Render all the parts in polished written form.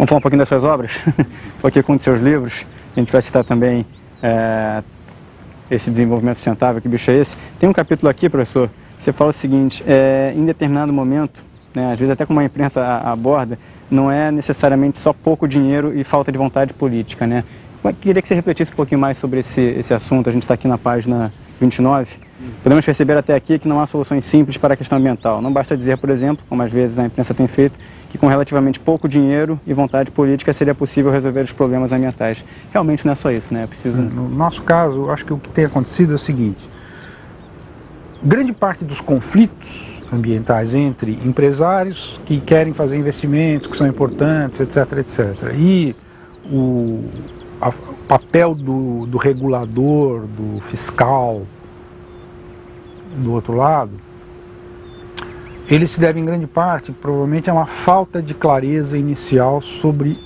Vamos falar um pouquinho das suas obras? Estou aqui com um dos seus livros. A gente vai citar também esse desenvolvimento sustentável, que bicho é esse? Tem um capítulo aqui, professor, você fala o seguinte, em determinado momento, né, às vezes até como a imprensa aborda, não é necessariamente só pouco dinheiro e falta de vontade política, né? Eu queria que você refletisse um pouquinho mais sobre esse assunto. A gente está aqui na página 29. Podemos perceber até aqui que não há soluções simples para a questão ambiental. Não basta dizer, por exemplo, como às vezes a imprensa tem feito, que com relativamente pouco dinheiro e vontade política seria possível resolver os problemas ambientais. Realmente não é só isso, né? É preciso... No nosso caso, acho que o que tem acontecido é o seguinte: grande parte dos conflitos ambientais entre empresários que querem fazer investimentos que são importantes, etc, etc, e o papel do regulador, do fiscal, do outro lado, ele se deve em grande parte, provavelmente, a uma falta de clareza inicial sobre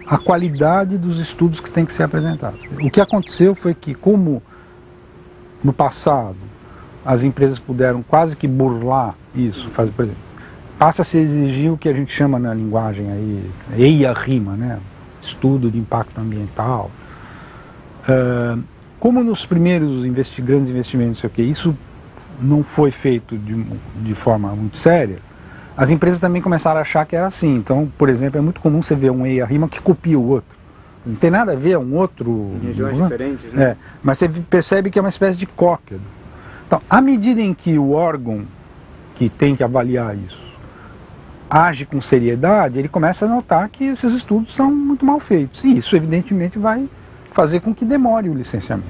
a qualidade dos estudos que têm que ser apresentados. O que aconteceu foi que, como no passado as empresas puderam quase que burlar isso, por exemplo, passa a se exigir o que a gente chama na linguagem aí, EIA-RIMA, né? Estudo de impacto ambiental. Como nos primeiros grandes investimentos, isso não foi feito de forma muito séria, as empresas também começaram a achar que era assim. Então, por exemplo, é muito comum você ver um EIA-RIMA que copia o outro. Não tem nada a ver, é um outro... Em regiões diferentes, né? Mas você percebe que é uma espécie de cópia. Então, à medida em que o órgão que tem que avaliar isso age com seriedade, ele começa a notar que esses estudos são muito mal feitos. E isso, evidentemente, vai fazer com que demore o licenciamento.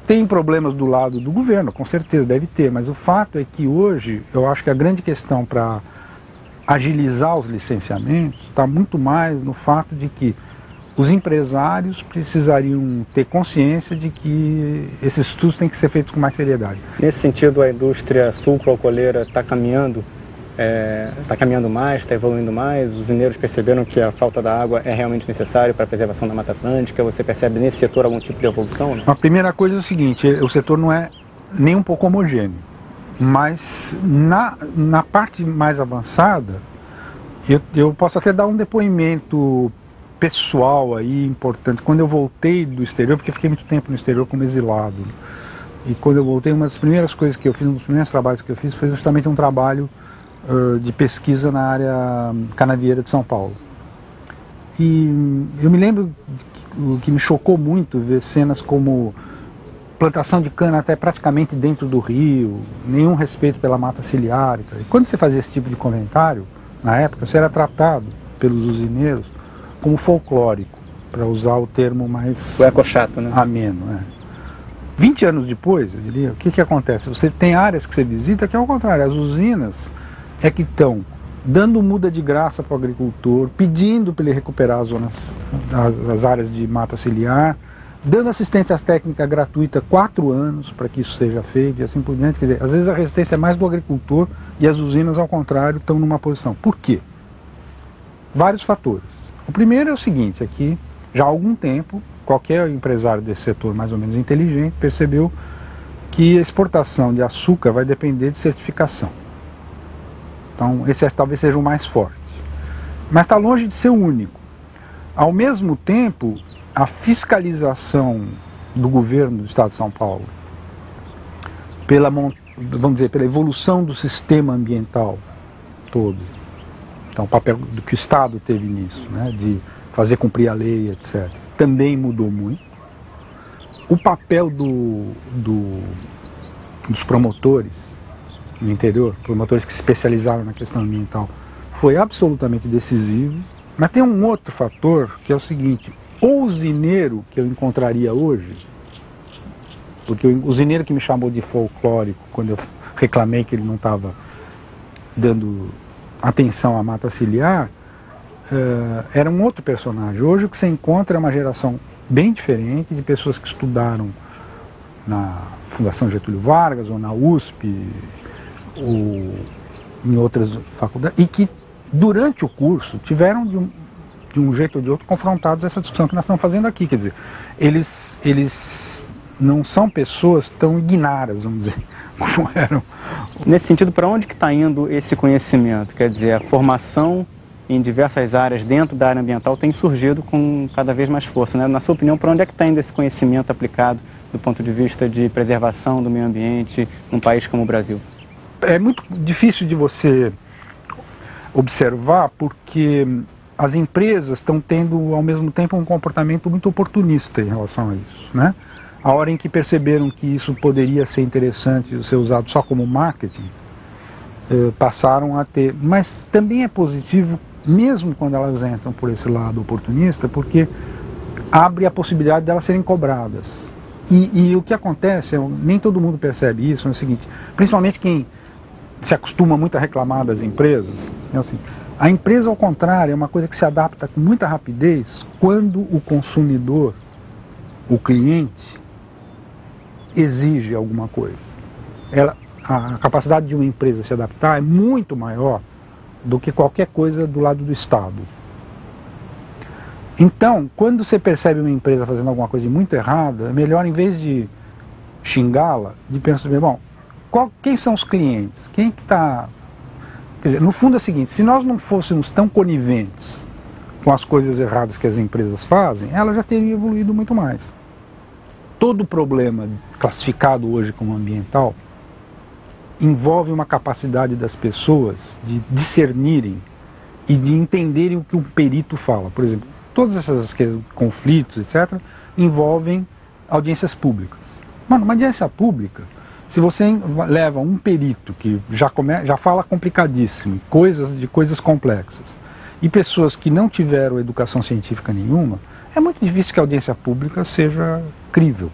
Tem problemas do lado do governo, com certeza, deve ter, mas o fato é que hoje, eu acho que a grande questão para agilizar os licenciamentos está muito mais no fato de que os empresários precisariam ter consciência de que esses estudos têm que ser feitos com mais seriedade. Nesse sentido, a indústria sucroalcooleira está caminhando mais, está evoluindo mais? Os mineiros perceberam que a falta da água é realmente necessária para a preservação da Mata Atlântica? Você percebe nesse setor algum tipo de evolução? Né? A primeira coisa é o seguinte: o setor não é nem um pouco homogêneo, mas na parte mais avançada, eu posso até dar um depoimento pessoal aí importante. Quando eu voltei do exterior, porque eu fiquei muito tempo no exterior como exilado, e quando eu voltei, uma das primeiras coisas que eu fiz, um dos primeiros trabalhos que eu fiz, foi justamente um trabalho de pesquisa na área canavieira de São Paulo. E eu me lembro que me chocou muito ver cenas como plantação de cana até praticamente dentro do rio, nenhum respeito pela mata ciliar. E quando você fazia esse tipo de comentário, na época, você era tratado pelos usineiros como folclórico, para usar o termo mais o ecochato, né? Ameno. 20 anos depois, eu diria, o que acontece? Você tem áreas que você visita que é ao contrário, as usinas é que estão dando muda de graça para o agricultor, pedindo para ele recuperar as áreas de mata ciliar, dando assistência técnica gratuita 4 anos para que isso seja feito e assim por diante. Quer dizer, às vezes a resistência é mais do agricultor e as usinas, ao contrário, estão numa posição. Por quê? Vários fatores. O primeiro é o seguinte: é que já há algum tempo, qualquer empresário desse setor mais ou menos inteligente percebeu que a exportação de açúcar vai depender de certificação. Então, esse talvez seja o mais forte. Mas está longe de ser o único. Ao mesmo tempo, a fiscalização do governo do Estado de São Paulo, vamos dizer, pela evolução do sistema ambiental todo, então o papel do que o Estado teve nisso, né, de fazer cumprir a lei, etc., também mudou muito. O papel dos promotores no interior, promotores que se especializaram na questão ambiental, foi absolutamente decisivo. Mas tem um outro fator, que é o seguinte: o usineiro que eu encontraria hoje, porque o usineiro que me chamou de folclórico quando eu reclamei que ele não estava dando atenção à mata ciliar, era um outro personagem. Hoje o que você encontra é uma geração bem diferente, de pessoas que estudaram na Fundação Getúlio Vargas ou na USP ou em outras faculdades, e que durante o curso tiveram de um jeito ou de outro confrontados a essa discussão que nós estamos fazendo aqui. Quer dizer, eles não são pessoas tão ignaras, vamos dizer, como eram. Nesse sentido, para onde que está indo esse conhecimento? Quer dizer, a formação em diversas áreas dentro da área ambiental tem surgido com cada vez mais força, né? Na sua opinião, para onde é que está indo esse conhecimento aplicado do ponto de vista de preservação do meio ambiente num país como o Brasil? É muito difícil de você observar porque as empresas estão tendo ao mesmo tempo um comportamento muito oportunista em relação a isso, né? A hora em que perceberam que isso poderia ser interessante ser usado só como marketing, passaram a ter. Mas também é positivo, mesmo quando elas entram por esse lado oportunista, porque abre a possibilidade de elas serem cobradas. E o que acontece, nem todo mundo percebe isso, é o seguinte, principalmente quem se acostuma muito a reclamar das empresas, é assim, a empresa, ao contrário, é uma coisa que se adapta com muita rapidez quando o consumidor, o cliente, exige alguma coisa. A capacidade de uma empresa se adaptar é muito maior do que qualquer coisa do lado do Estado. Então, quando você percebe uma empresa fazendo alguma coisa muito errada, é melhor, em vez de xingá-la, de pensar, bom, quem são os clientes? Quem que está... Quer dizer, no fundo é o seguinte, se nós não fôssemos tão coniventes com as coisas erradas que as empresas fazem, elas já teriam evoluído muito mais. Todo problema classificado hoje como ambiental envolve uma capacidade das pessoas de discernirem e de entenderem o que um perito fala. Por exemplo, todos esses conflitos, etc., envolvem audiências públicas. Mano, uma audiência pública, se você leva um perito que já fala complicadíssimo, coisas complexas, e pessoas que não tiveram educação científica nenhuma, é muito difícil que a audiência pública seja crível.